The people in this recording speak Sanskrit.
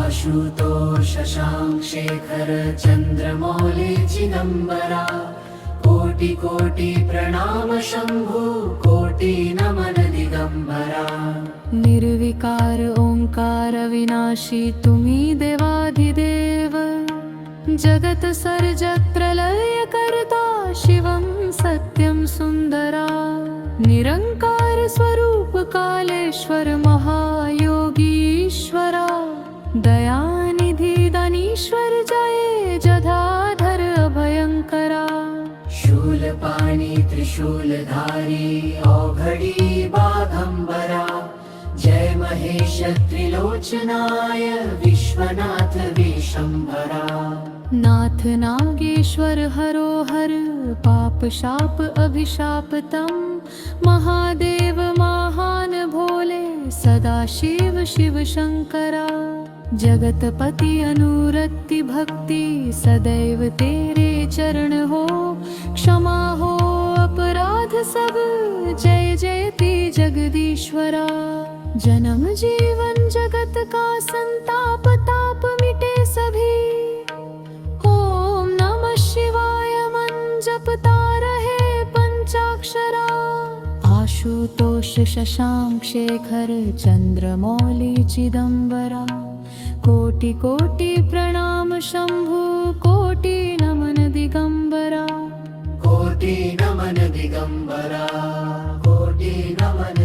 आशुतोष शशांक शेखर चंद्रमौली चिदंबरा कोटि कोटि प्रणाम शंभु कोटि नमन दिगंबरा। निर्विकार ओंकार विनाशी तुम्ही देवाधिदेव जगत सर्जक प्रलय करता शिवं सत्यं सुंदरा। निरंकार स्वरूप कालेश्वर महायोगीश्वरा दयानिधि दानीश्वर जय जटाधर अभयंकरा। शूलपाणि त्रिशूलधारी औघडी बाघंबरा जय महेश त्रिलोचनाय विश्वनाथ विशंभरा। नाथ नागेश्वर हरो हर पाप शाप अभिशापतम महादेव महान भोले सदा शिव शिव शंकरा। जगतपति अनुरक्ति भक्ति सदैव तेरे चरण हो क्षमा हो अपराध सब जय जयति जगदीश्वरा। जन्म जीवन जगत का संताप ताप मिटे सभी ओम नमः शिवाय मन जपता रहे पंचाक्षरा। आशुतोष शशांक शेखर चंद्रमौली चिदंबरा कोटि कोटि प्रणाम शंभु कोटि नमन दिगंबरा। कोटि नमन दिगंबरा कोटि नमन